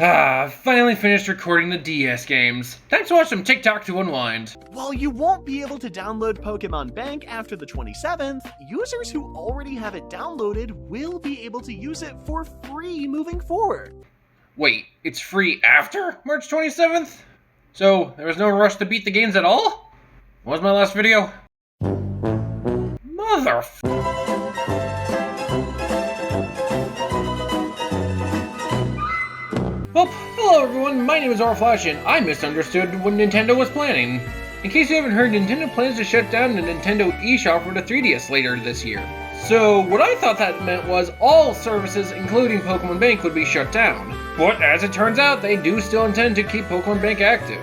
I finally finished recording the DS games. Time to watch some Tik Tok to unwind. While you won't be able to download Pokemon Bank after the 27th, users who already have it downloaded will be able to use it for free moving forward. Wait, it's free after March 27th? So, there was no rush to beat the games at all? What was my last video? Well, hello everyone, my name is Flash, and I misunderstood what Nintendo was planning. In case you haven't heard, Nintendo plans to shut down the Nintendo Eshop for the 3DS later this year. So, what I thought that meant was all services, including Pokemon Bank, would be shut down. But as it turns out, they do still intend to keep Pokemon Bank active.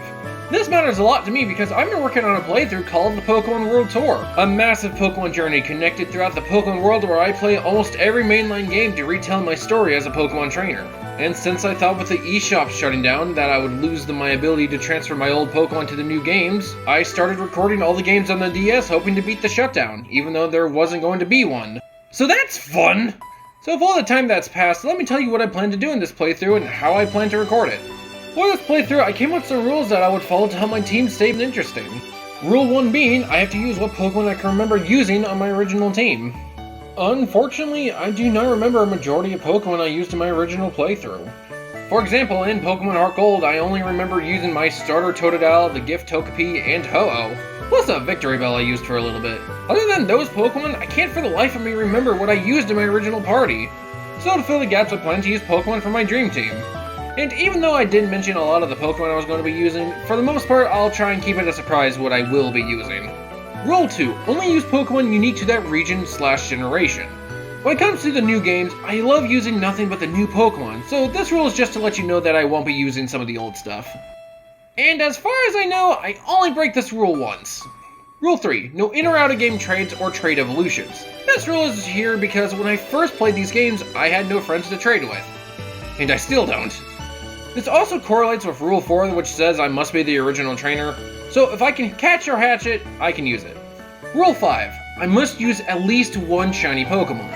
This matters a lot to me because I've been working on a playthrough called the Pokemon World Tour, a massive Pokemon journey connected throughout the Pokemon world where I play almost every mainline game to retell my story as a Pokemon trainer. And since I thought with the eShop shutting down that I would lose my ability to transfer my old Pokemon to the new games, I started recording all the games on the DS hoping to beat the shutdown, even though there wasn't going to be one. So that's fun! So with all the time that's passed, let me tell you what I plan to do in this playthrough and how I plan to record it. For this playthrough, I came up with some rules that I would follow to help my team stay interesting. Rule 1 being, I have to use what Pokemon I can remember using on my original team. Unfortunately, I do not remember a majority of Pokemon I used in my original playthrough. For example, in Pokemon Heart Gold, I only remember using my starter Totodile, the Gift Togepi, and Ho-Oh, plus a Victory Bell I used for a little bit. Other than those Pokemon, I can't for the life of me remember what I used in my original party. So to fill the gaps, I plan to use Pokemon from my dream team. And even though I didn't mention a lot of the Pokemon I was going to be using, for the most part, I'll try and keep it a surprise what I will be using. Rule 2. Only use Pokemon unique to that region/generation. When it comes to the new games, I love using nothing but the new Pokemon, so this rule is just to let you know that I won't be using some of the old stuff. And as far as I know, I only break this rule once. Rule 3. No in or out of game trades or trade evolutions. This rule is here because when I first played these games, I had no friends to trade with. And I still don't. This also correlates with Rule 4, which says I must be the original trainer, so if I can catch or hatch it, I can use it. Rule 5. I must use at least one shiny Pokemon.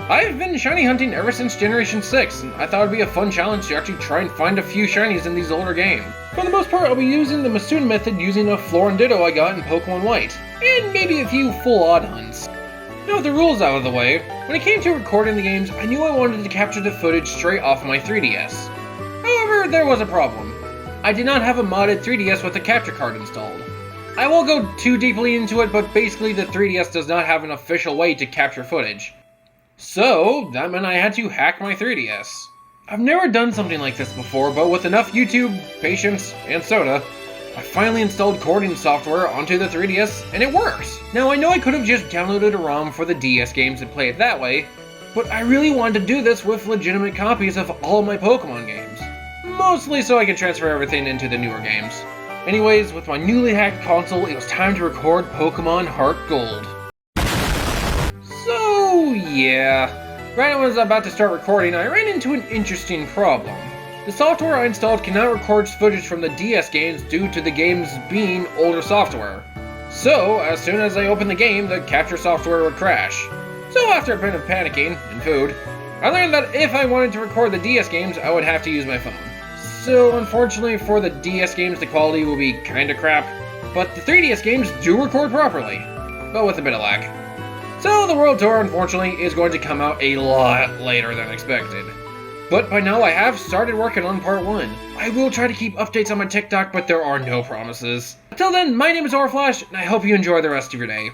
I've been shiny hunting ever since Generation 6, and I thought it would be a fun challenge to actually try and find a few shinies in these older games. For the most part, I'll be using the Masoon method using a Florinditto I got in Pokemon White, and maybe a few full odd hunts. Now with the rules out of the way, when it came to recording the games, I knew I wanted to capture the footage straight off my 3DS. However, there was a problem. I did not have a modded 3DS with a capture card installed. I won't go too deeply into it, but basically the 3DS does not have an official way to capture footage. So, that meant I had to hack my 3DS. I've never done something like this before, but with enough YouTube, patience, and soda, I finally installed recording software onto the 3DS, and it works! Now I know I could have just downloaded a ROM for the DS games and play it that way, but I really wanted to do this with legitimate copies of all my Pokemon games. Mostly so I can transfer everything into the newer games. Anyways, with my newly hacked console, it was time to record Pokemon Heart Gold. So, yeah. Right when I was about to start recording, I ran into an interesting problem. The software I installed cannot record footage from the DS games due to the games being older software. So, as soon as I opened the game, the capture software would crash. So after a bit of panicking and food, I learned that if I wanted to record the DS games, I would have to use my phone. So unfortunately for the DS games, the quality will be kinda crap, but the 3DS games do record properly, but with a bit of lag. So the World Tour, unfortunately, is going to come out a lot later than expected. But by now I have started working on part 1. I will try to keep updates on my TikTok, but there are no promises. Until then, my name is Flash, and I hope you enjoy the rest of your day.